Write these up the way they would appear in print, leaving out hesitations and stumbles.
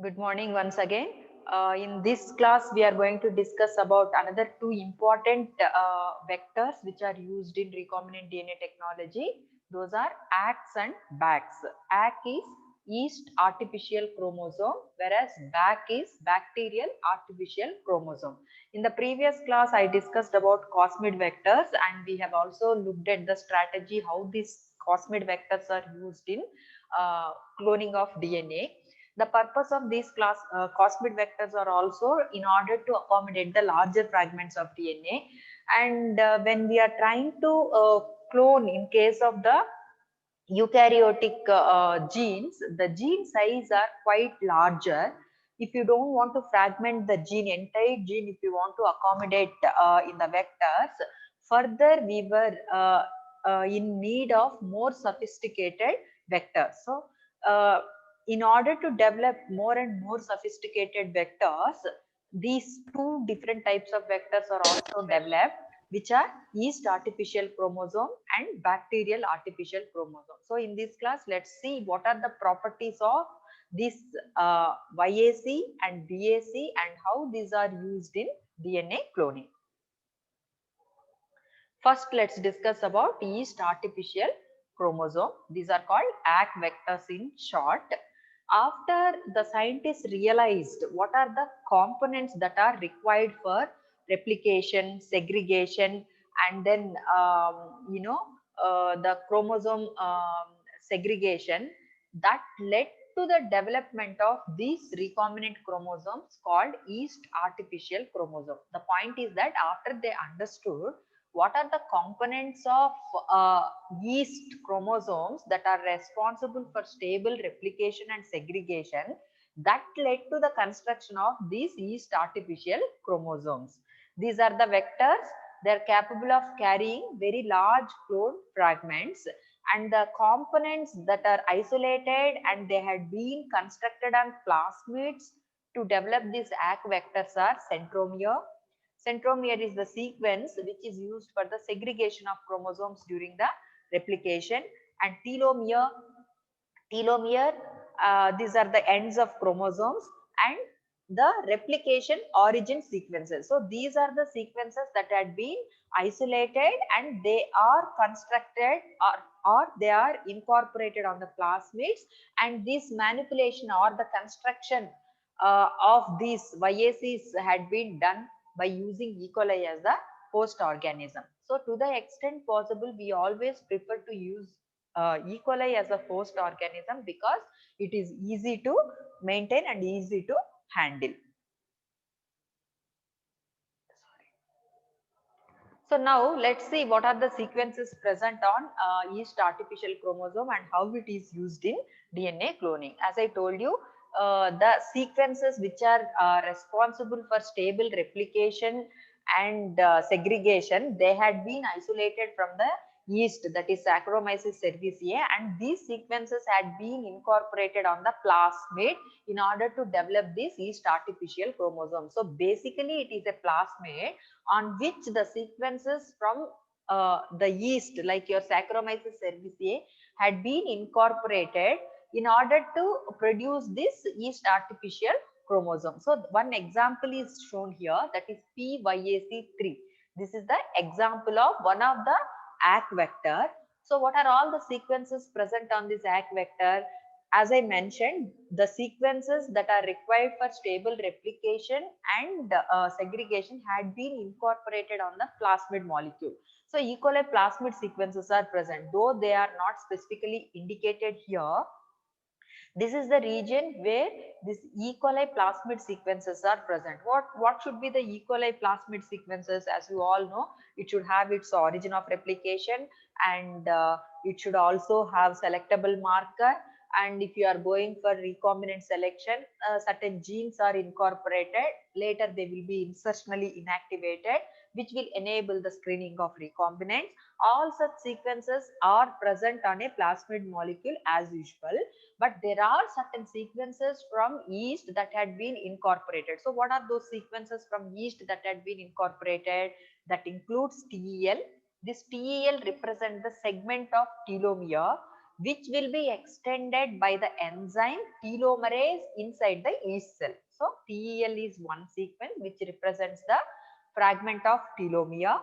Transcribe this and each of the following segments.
Good morning once again. In this class, we are going to discuss about another two important vectors which are used in recombinant DNA technology. Those are ACs and BACs. AC is yeast artificial chromosome, whereas BAC is bacterial artificial chromosome. In the previous class, I discussed about cosmid vectors, and we have also looked at the strategy how these cosmid vectors are used in cloning of DNA. The purpose of these cosmid vectors are also in order to accommodate the larger fragments of DNA. And when we are trying to clone in case of the eukaryotic genes, the gene size are quite larger. If you don't want to fragment the entire gene, if you want to accommodate in the vectors, further we were in need of more sophisticated vectors. So, in order to develop more and more sophisticated vectors, these two different types of vectors are also developed, which are yeast artificial chromosome and bacterial artificial chromosome. So in this class, let's see what are the properties of this YAC and BAC and how these are used in DNA cloning. First, let's discuss about yeast artificial chromosome. These are called ACK vectors in short. After the scientists realized what are the components that are required for replication, segregation, and then the chromosome segregation, that led to the development of these recombinant chromosomes called yeast artificial chromosome. The point is that after they understood what are the components of yeast chromosomes that are responsible for stable replication and segregation, that led to the construction of these yeast artificial chromosomes. These are the vectors. They are capable of carrying very large clone fragments, and the components that are isolated and they had been constructed on plasmids to develop these ACK vectors are centromere. Centromere is the sequence which is used for the segregation of chromosomes during the replication, and telomere, these are the ends of chromosomes, and the replication origin sequences. So these are the sequences that had been isolated and they are constructed or they are incorporated on the plasmids, and this manipulation or the construction of these YACs had been done by using E. coli as the host organism. So to the extent possible, we always prefer to use E. coli as a host organism because it is easy to maintain and easy to handle. So now let's see what are the sequences present on yeast artificial chromosome and how it is used in DNA cloning. As I told you, the sequences which are responsible for stable replication and segregation, they had been isolated from the yeast, that is Saccharomyces cerevisiae, and these sequences had been incorporated on the plasmid in order to develop this yeast artificial chromosome. So basically it is a plasmid on which the sequences from the yeast like your Saccharomyces cerevisiae had been incorporated in order to produce this yeast artificial chromosome. So one example is shown here, that is PYAC3. This is the example of one of the ACK vector. So what are all the sequences present on this ACK vector? As I mentioned, the sequences that are required for stable replication and segregation had been incorporated on the plasmid molecule. So E. coli plasmid sequences are present, though they are not specifically indicated here. This is the region where this E. coli plasmid sequences are present. What should be the E. coli plasmid sequences? As you all know, it should have its origin of replication, and it should also have selectable marker. And if you are going for recombinant selection, certain genes are incorporated. Later, they will be insertionally inactivated, which will enable the screening of recombinants. All such sequences are present on a plasmid molecule as usual, but there are certain sequences from yeast that had been incorporated. So what are those sequences from yeast that had been incorporated? That includes TEL. This TEL represents the segment of telomere. which will be extended by the enzyme telomerase inside the yeast cell. So TEL is one sequence which represents the fragment of telomere.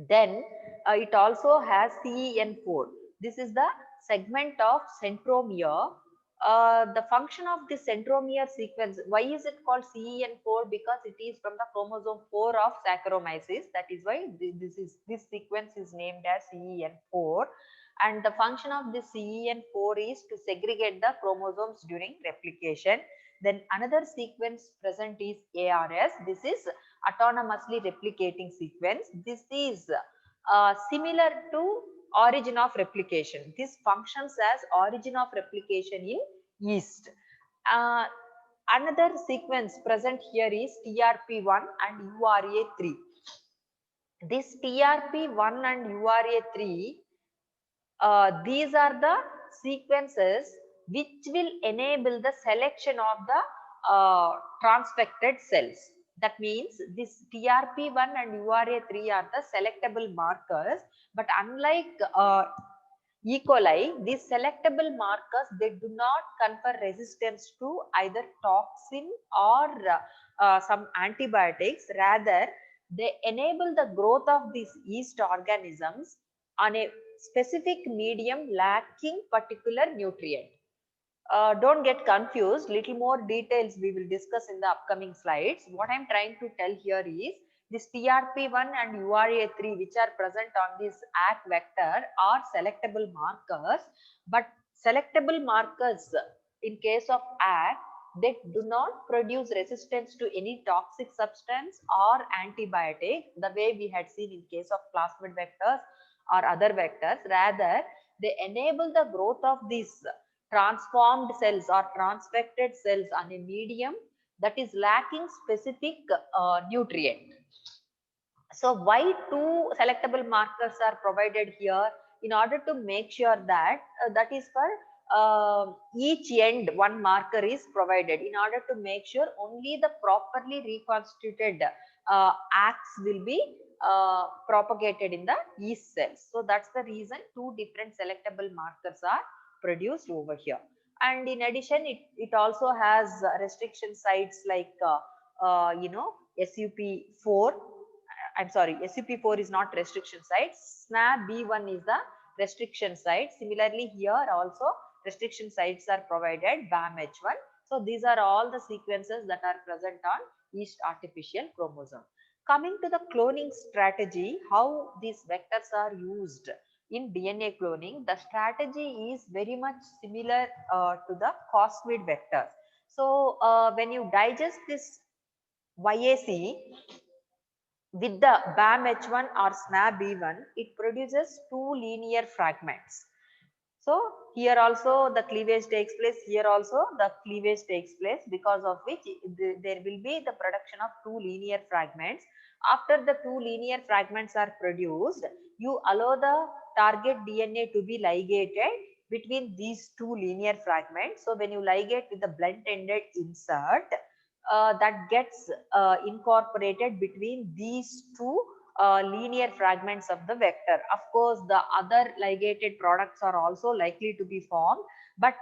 Then it also has CEN4. This is the segment of centromere. The function of the centromere sequence, why is it called CEN4? Because it is from the chromosome 4 of Saccharomyces. That is why this sequence is named as CEN4. And the function of this CEN4 is to segregate the chromosomes during replication. Then another sequence present is ARS. This is autonomously replicating sequence. This is similar to origin of replication. This functions as origin of replication in yeast. Uh, Another sequence present here is TRP1 and URA3. This TRP1 and URA3, these are the sequences which will enable the selection of the transfected cells. That means this TRP1 and URA3 are the selectable markers, but unlike E. coli, these selectable markers, they do not confer resistance to either toxin or some antibiotics. Rather, they enable the growth of these yeast organisms on a specific medium lacking particular nutrient. Don't get confused. Little more details we will discuss in the upcoming slides. What I'm trying to tell here is this TRP1 and URA3 which are present on this ACK vector are selectable markers, but selectable markers in case of ACK, they do not produce resistance to any toxic substance or antibiotic the way we had seen in case of plasmid vectors or other vectors. Rather, they enable the growth of these transformed cells or transfected cells on a medium that is lacking specific nutrient. So why two selectable markers are provided here? In order to make sure that that is for each end one marker is provided, in order to make sure only the properly reconstituted acts will be propagated in the yeast cells. So that's the reason two different selectable markers are produced over here. And in addition, it also has restriction sites like SUP4. I'm sorry, SUP4 is not restriction site. SNAP-B1 is the restriction site. Similarly, here also restriction sites are provided, BAM-H1. So these are all the sequences that are present on yeast artificial chromosome. Coming to the cloning strategy, how these vectors are used in DNA cloning, the strategy is very much similar to the cosmid vectors. So when you digest this YAC, with the BAM-H1 or SNAP-B1, it produces two linear fragments. So here also the cleavage takes place, here also the cleavage takes place, because of which there will be the production of two linear fragments. After the two linear fragments are produced, you allow the target DNA to be ligated between these two linear fragments. So when you ligate with the blunt-ended insert, that gets incorporated between these two linear fragments of the vector. Of course, the other ligated products are also likely to be formed, but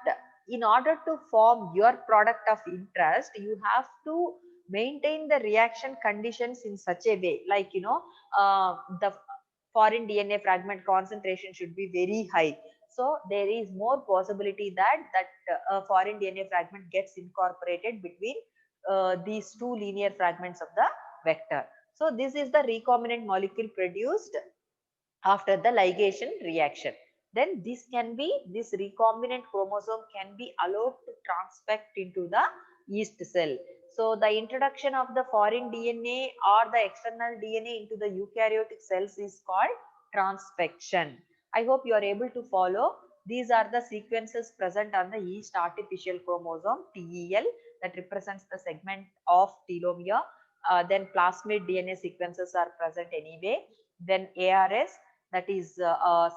in order to form your product of interest, you have to maintain the reaction conditions in such a way, like the foreign DNA fragment concentration should be very high. So there is more possibility that foreign DNA fragment gets incorporated between these two linear fragments of the vector. So this is the recombinant molecule produced after the ligation reaction. Then this recombinant chromosome can be allowed to transfect into the yeast cell. So the introduction of the foreign DNA or the external DNA into the eukaryotic cells is called transfection. I hope you are able to follow. These are the sequences present on the yeast artificial chromosome TEL that represents the segment of telomere. Then plasmid DNA sequences are present anyway. Then ARS, that is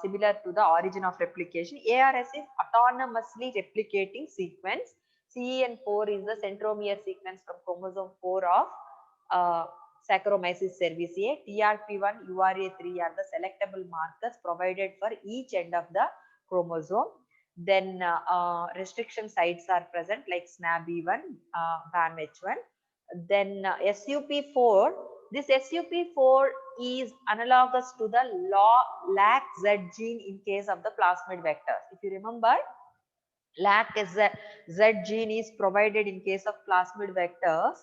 similar to the origin of replication. ARS is autonomously replicating sequence. CEN4 is the centromere sequence from chromosome 4 of Saccharomyces cerevisiae. TRP1, URA3 are the selectable markers provided for each end of the chromosome. Then restriction sites are present like SNAB-E1, BAM-H1. Then SUP4, this SUP4 is analogous to the LAC-Z gene in case of the plasmid vectors. If you remember, LAC-Z gene is provided in case of plasmid vectors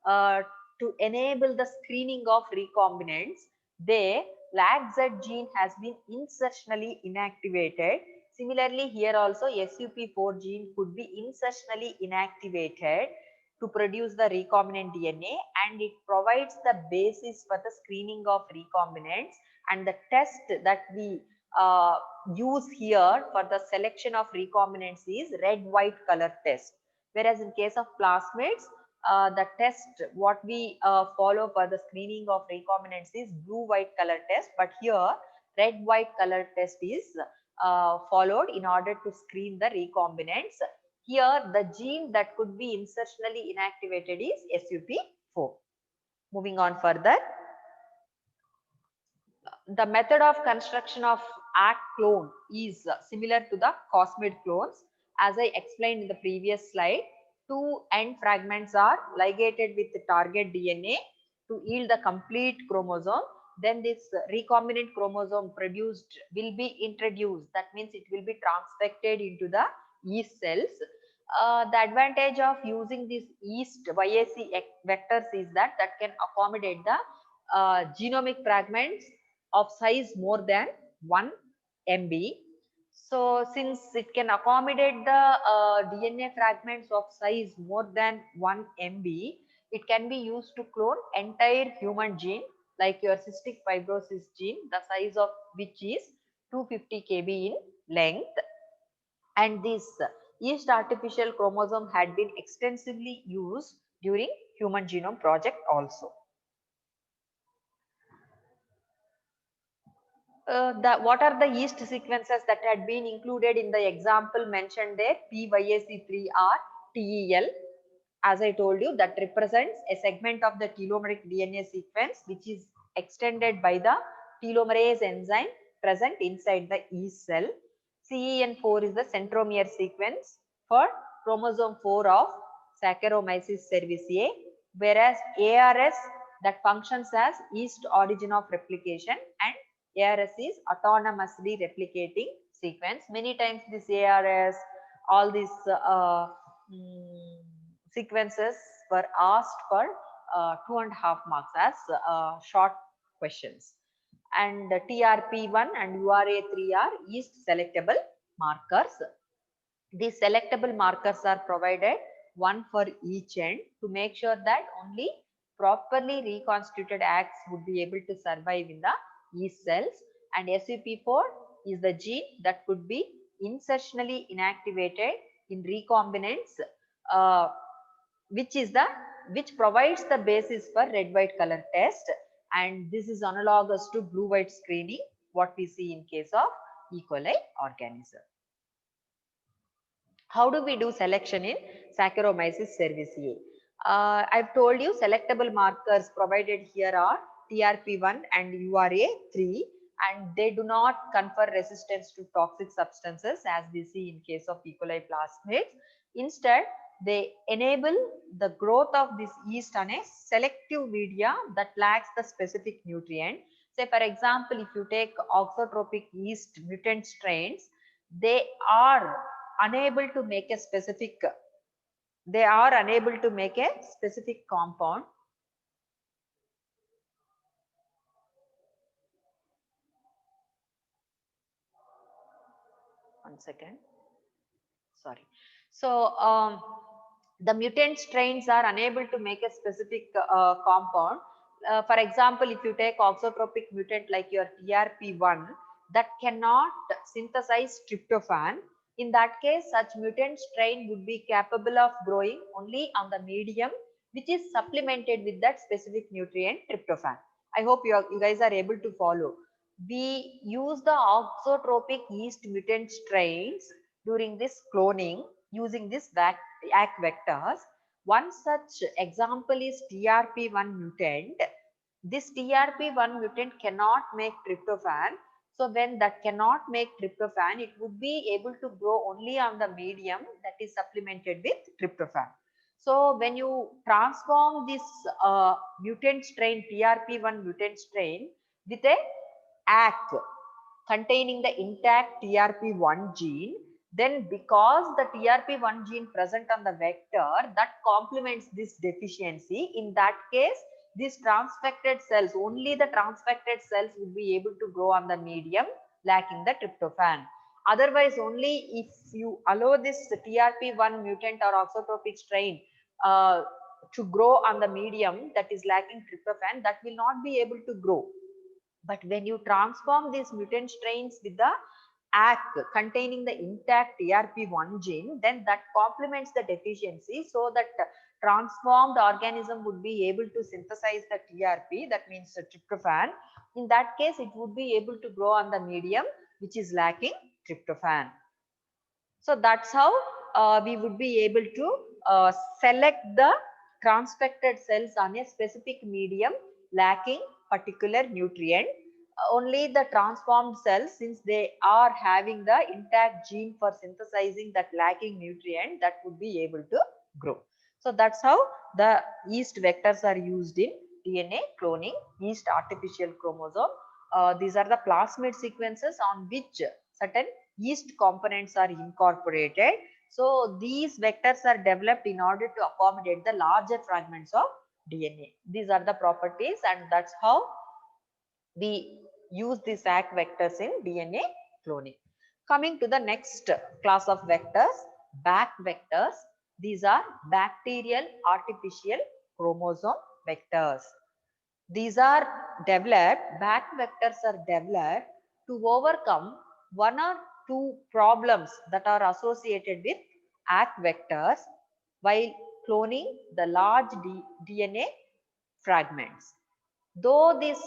uh, to enable the screening of recombinants. They LAC-Z gene has been insertionally inactivated. Similarly, here also SUP4 gene could be insertionally inactivated to produce the recombinant DNA, and it provides the basis for the screening of recombinants. And the test that we use here for the selection of recombinants is red-white color test. Whereas in case of plasmids, the test what we follow for the screening of recombinants is blue-white color test. But here red-white color test is followed in order to screen the recombinants. Here the gene that could be insertionally inactivated is SUP4. Moving on further, the method of construction of ACT clone is similar to the Cosmid clones. As I explained in the previous slide, two end fragments are ligated with the target DNA to yield the complete chromosome. Then this recombinant chromosome produced will be introduced. That means it will be transfected into the yeast cells. The advantage of using these yeast YAC vectors is that can accommodate the genomic fragments of size more than 1 MB. So since it can accommodate the DNA fragments of size more than 1 MB, it can be used to clone entire human gene like your cystic fibrosis gene, the size of which is 250 kb in length. And this yeast artificial chromosome had been extensively used during Human Genome Project also. What are the yeast sequences that had been included in the example mentioned there? PYAC3R TEL. As I told you, that represents a segment of the telomeric DNA sequence which is extended by the telomerase enzyme present inside the yeast cell. CEN4 is the centromere sequence for chromosome 4 of Saccharomyces cerevisiae, whereas ARS that functions as yeast origin of replication, and ARS is autonomously replicating sequence. Many times this ARS, all these sequences were asked for 2.5 marks as short questions. And TRP1 and URA3 are yeast selectable markers. These selectable markers are provided one for each end to make sure that only properly reconstituted ACTs would be able to survive in the yeast cells. And SUP4 is the gene that could be insertionally inactivated in recombinants, uh, which provides the basis for red-white color test. And this is analogous to blue-white screening, what we see in case of E. coli organism. How do we do selection in Saccharomyces cerevisiae? I've told you selectable markers provided here are TRP1 and URA3, and they do not confer resistance to toxic substances as we see in case of E. coli plasmids. Instead, they enable the growth of this yeast on a selective media that lacks the specific nutrient. Say for example, if you take auxotrophic yeast mutant strains, they are unable to make a specific compound. One second, sorry. So the mutant strains are unable to make a specific compound. For example, if you take auxotrophic mutant like your TRP1 that cannot synthesize tryptophan, in that case such mutant strain would be capable of growing only on the medium which is supplemented with that specific nutrient tryptophan. I hope you guys are able to follow. We use the auxotrophic yeast mutant strains during this cloning using this ACT vectors. One such example is TRP1 mutant. This TRP1 mutant cannot make tryptophan. So when that cannot make tryptophan, it would be able to grow only on the medium that is supplemented with tryptophan. So when you transform this mutant strain, TRP1 mutant strain, with a ACK containing the intact TRP1 gene, then because the TRP1 gene present on the vector that complements this deficiency, in that case, these transfected cells, only the transfected cells would be able to grow on the medium lacking the tryptophan. Otherwise, only if you allow this TRP1 mutant or auxotropic strain to grow on the medium that is lacking tryptophan, that will not be able to grow. But when you transform these mutant strains with the ACK containing the intact TRP1 gene, then that complements the deficiency, so that transformed organism would be able to synthesize the TRP, that means the tryptophan. In that case, it would be able to grow on the medium which is lacking tryptophan. So that's how we would be able to select the transfected cells on a specific medium lacking particular nutrient. Only the transformed cells, since they are having the intact gene for synthesizing that lacking nutrient, that would be able to grow. So that's how the yeast vectors are used in DNA cloning, yeast artificial chromosome. These are the plasmid sequences on which certain yeast components are incorporated. So these vectors are developed in order to accommodate the larger fragments of DNA. These are the properties, and that's how we use these ACK vectors in DNA cloning. Coming to the next class of vectors, BAC vectors. These are bacterial artificial chromosome vectors. These are developed, BAC vectors are developed to overcome one or two problems that are associated with ACK vectors while cloning the large DNA fragments. Though this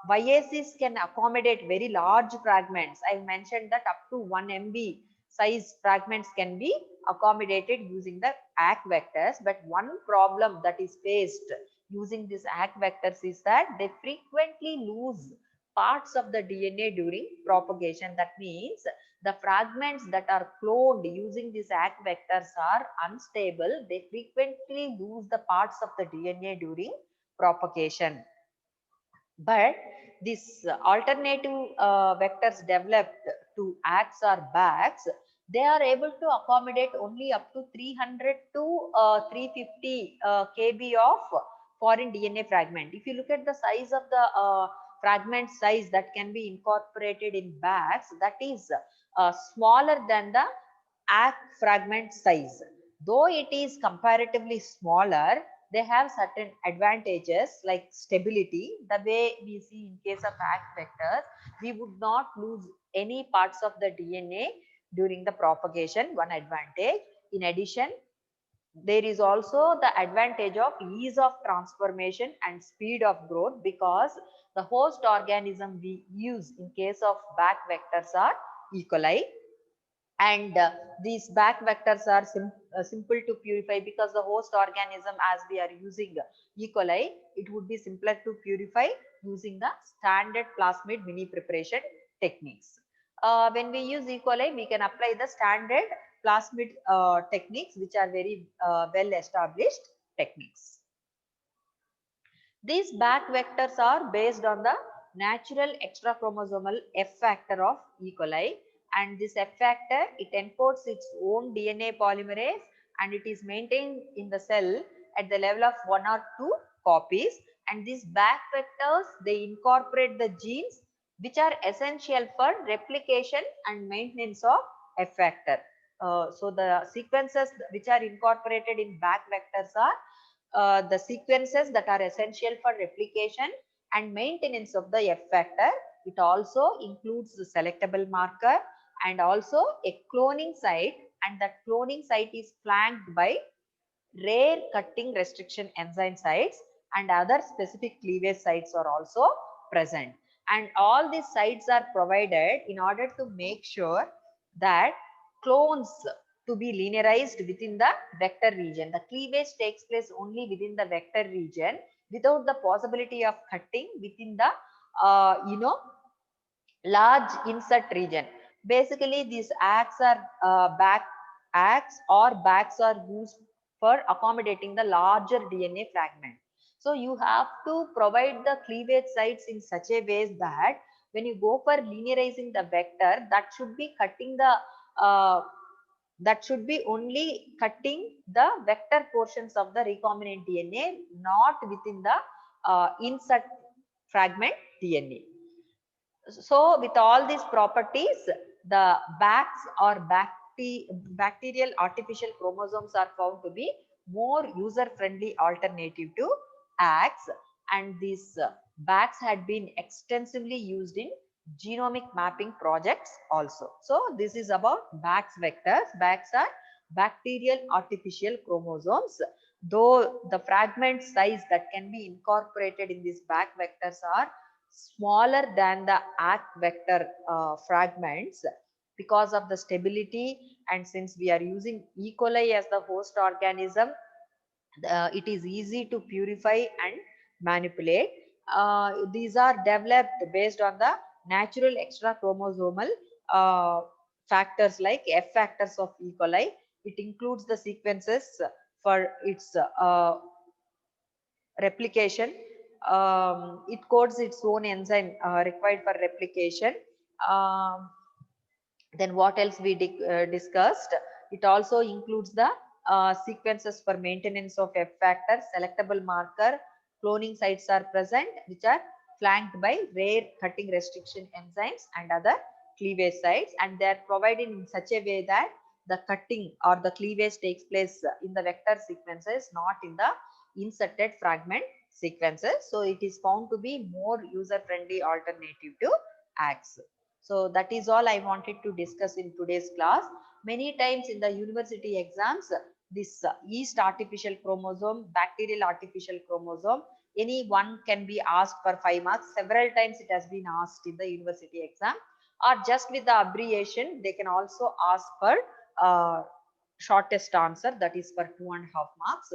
YACs can accommodate very large fragments, I mentioned that up to 1 MB size fragments can be accommodated using the ACK vectors, but one problem that is faced using these ACK vectors is that they frequently lose parts of the DNA during propagation. That means the fragments that are cloned using these ACK vectors are unstable. They frequently lose the parts of the DNA during propagation. But these alternative vectors developed to ACKs or BACs, they are able to accommodate only up to 300 to 350 kb of foreign DNA fragment. If you look at the size of the fragment size that can be incorporated in BACs, that is smaller than the ACK fragment size. Though it is comparatively smaller, they have certain advantages like stability. The way we see in case of ACK vectors, we would not lose any parts of the DNA during the propagation, one advantage. In addition, there is also the advantage of ease of transformation and speed of growth, because the host organism we use in case of BAC vectors are E. coli. And these BAC vectors are simple to purify, because the host organism, as we are using E. coli, it would be simpler to purify using the standard plasmid mini preparation techniques. When we use E. coli, we can apply the standard plasmid techniques, which are very well established techniques. These BAC vectors are based on the natural extrachromosomal F factor of E. coli, and this F factor, it encodes its own DNA polymerase, and it is maintained in the cell at the level of 1 or 2 copies. And these BAC vectors, they incorporate the genes which are essential for replication and maintenance of F factor. So the sequences which are incorporated in BAC vectors are the sequences that are essential for replication and maintenance of the F factor. It also includes the selectable marker and also a cloning site, and that cloning site is flanked by rare cutting restriction enzyme sites, and other specific cleavage sites are also present. And all these sites are provided in order to make sure that clones to be linearized within the vector region. The cleavage takes place only within the vector region without the possibility of cutting within the large insert region. Basically, these acts are back acts or backs are used for accommodating the larger DNA fragment. So you have to provide the cleavage sites in such a way that when you go for linearizing the vector, that should be cutting the that should be only cutting the vector portions of the recombinant DNA, not within the insert fragment DNA. So with all these properties, the backs or bacterial artificial chromosomes are found to be more user-friendly alternative to ACS, and these backs had been extensively used in genomic mapping projects also. So this is about backs vectors. Backs are bacterial artificial chromosomes. Though the fragment size that can be incorporated in these back vectors are smaller than the ACT vector fragments because of the stability, and since we are using E. coli as the host organism, it is easy to purify and manipulate. These are developed based on the natural extra chromosomal factors like F factors of E. coli. It includes the sequences for its replication. It codes its own enzyme required for replication. Um, then what else we discussed? It also includes the sequences for maintenance of F factor, selectable marker, cloning sites are present, which are flanked by rare cutting restriction enzymes and other cleavage sites, and they are provided in such a way that the cutting or the cleavage takes place in the vector sequences, not in the inserted fragment sequences. So it is found to be more user-friendly alternative to ACS. So that is all I wanted to discuss in today's class. Many times in the university exams, this yeast artificial chromosome, bacterial artificial chromosome, any one can be asked for 5 marks. Several times it has been asked in the university exam, or just with the abbreviation, they can also ask for shortest answer, that is for 2.5 marks.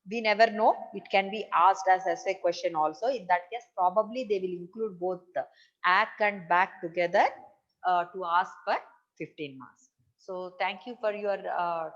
We never know, it can be asked as essay question also. In that case, probably they will include both the ACK and back together to ask for 15 marks. So thank you for your time.